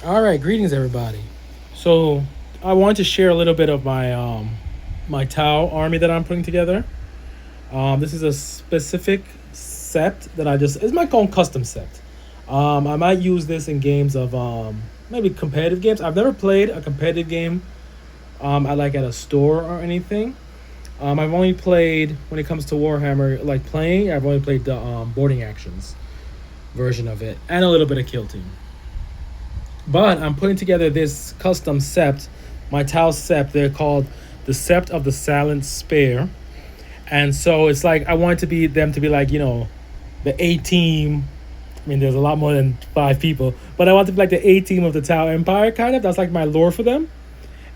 All right, greetings everybody. So I wanted to share a little bit of my Tau army that I'm putting together. This is a specific sept that it's my own custom sept. I might use this in games of maybe competitive games. I've never played a competitive game at a store or anything. I've only played when it comes to Warhammer, like playing. I've only played the boarding actions version of it and a little bit of Kill Team. But I'm putting together this custom sept, my Tau sept. They're called the Sept of the Silent Spare, and so it's like I want them to be like the A team. I mean, there's a lot more than 5 people, but I want to be like the A team of the Tau Empire, kind of. That's like my lore for them,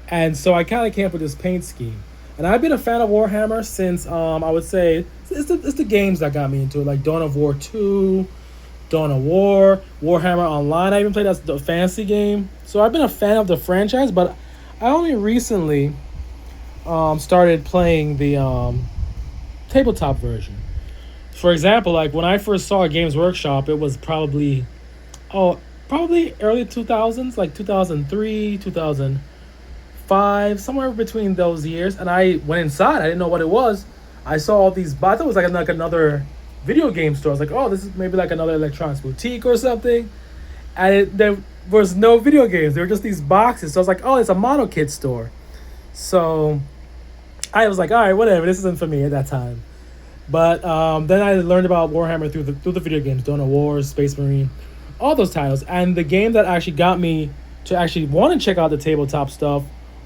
and so I kind of came up with this paint scheme. And I've been a fan of Warhammer since I would say it's the games that got me into it, like Dawn of War 2, Dawn of War, Warhammer Online. I even played as the fantasy game. So I've been a fan of the franchise, but I only recently started playing the tabletop version. For example, like when I first saw Games Workshop, it was probably early 2000s, like 2003, 2005, somewhere between those years. And I went inside. I didn't know what it was. I saw all these. I thought it was like another video game store. I was like, oh, this is maybe like another electronics boutique or something. And there was no video games. There were just these boxes. So I was like, oh, it's a model kit store. So I was like, all right, whatever. This isn't for me at that time. But then I learned about Warhammer through the video games, Dawn of War, Space Marine, all those titles. And the game that actually got me to actually want to check out the tabletop stuff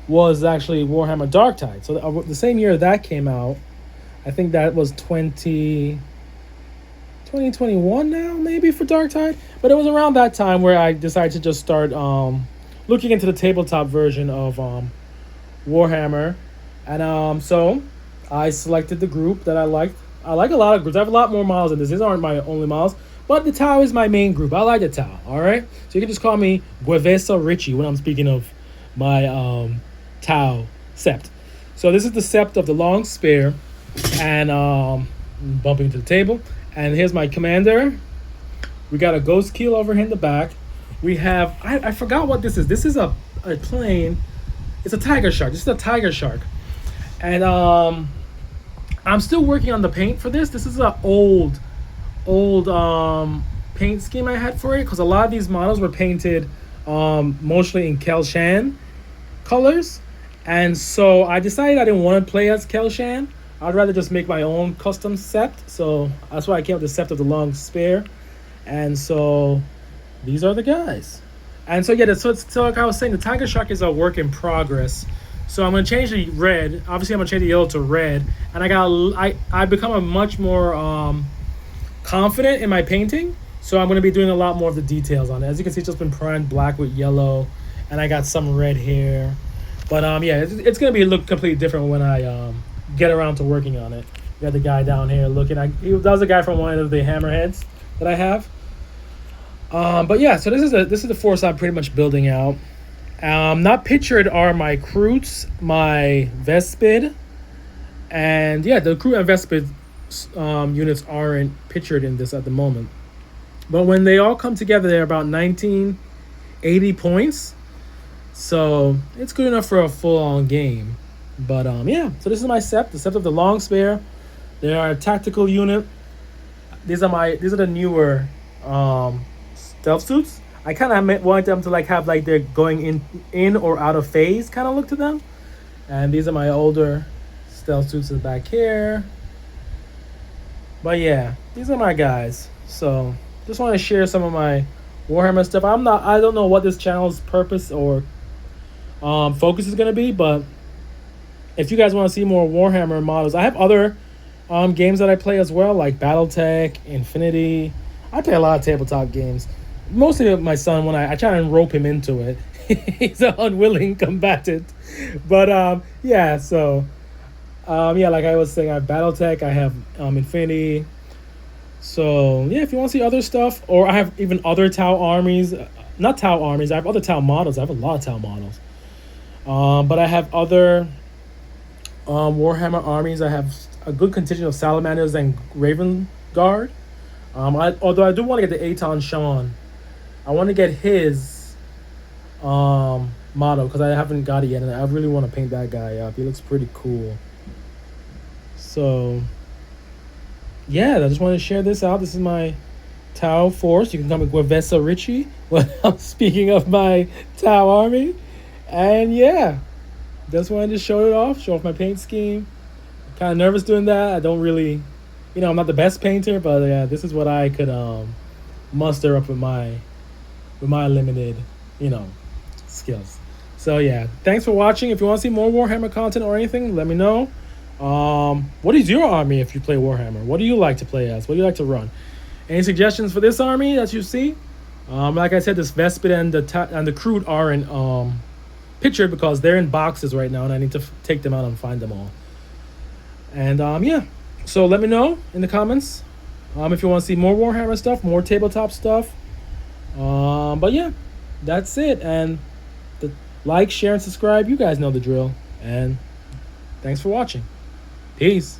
was actually Warhammer Darktide. So the same year that came out, I think that was 2021 now, maybe, for Darktide. But it was around that time where I decided to just start looking into the tabletop version of Warhammer. And so I selected the group that I liked. I like a lot of groups. I have a lot more models than this. These aren't my only models. But the Tau is my main group. I like the Tau, all right? So you can just call me Gue'Vesa Richie when I'm speaking of my T'au Sept. So this is the Sept of the Long Spear. And bumping into the table. And here's my commander. We got a ghost keel over here in the back. We have I forgot what this is. This is a plane. It's a tiger shark. This is a tiger shark. And I'm still working on the paint for this. This is an old paint scheme I had for it, because a lot of these models were painted mostly in Kelshan colors. And so I decided I didn't want to play as Kelshan. I'd rather just make my own custom sept. So that's why I came up with the Sept of the Long Spear. And so these are the guys. And so yeah, so like I was saying, the tiger shark is a work in progress. So I'm gonna change the red. Obviously, I'm gonna change the yellow to red. And I become a much more confident in my painting. So I'm gonna be doing a lot more of the details on it. As you can see, it's just been primed black with yellow, and I got some red here. But yeah, it's gonna be look completely different when I get around to working on it. You got the guy down here looking. That was a guy from one of the hammerheads that I have. But yeah, so this is the force I'm pretty much building out. Not pictured are my Kroots, my Vespid, and yeah, the Kroot and Vespid units aren't pictured in this at the moment. But when they all come together, they're about 1980 points. So it's good enough for a full-on game. But yeah, so this is my Sept, the Sept of the Long Spear. They are a tactical unit. These are the newer stealth suits. I kind of want them to like have like they're going in or out of phase kind of look to them. And these are my older stealth suits in the back here. But yeah, these are my guys. So just want to share some of my Warhammer stuff. I don't know what this channel's purpose or focus is gonna be, but if you guys want to see more Warhammer models, I have other games that I play as well, like BattleTech, Infinity. I play a lot of tabletop games. Mostly with my son when I try and rope him into it. He's an unwilling combatant. But yeah, so yeah, like I was saying, I have BattleTech, I have Infinity. So yeah, if you want to see other stuff, or I have even other Tau armies, not Tau armies, I have other Tau models. I have a lot of Tau models. But I have other Warhammer armies. I have a good contingent of Salamanders and Raven Guard. Although I do want to get the Aton Sean. I want to get his model because I haven't got it yet, and I really want to paint that guy up. He looks pretty cool. So yeah, I just wanted to share this out. This is my T'au force. You can call me Gue'Vesa Richie. Well, I'm speaking of my T'au army, and yeah, just wanted to show it off, show off my paint scheme. Kind of nervous doing that. I don't really, I'm not the best painter, but yeah, this is what I could muster up with my limited, skills. So yeah, thanks for watching. If you want to see more Warhammer content or anything, let me know. What is your army if you play Warhammer? What do you like to play as? What do you like to run? Any suggestions for this army that you see? Like I said, this Vespid and the Crude aren't pictured because they're in boxes right now, and I need to take them out and find them all. And yeah, so let me know in the comments if you want to see more Warhammer stuff, more tabletop stuff. But yeah, that's it. And like, share, and subscribe. You guys know the drill. And thanks for watching. Peace.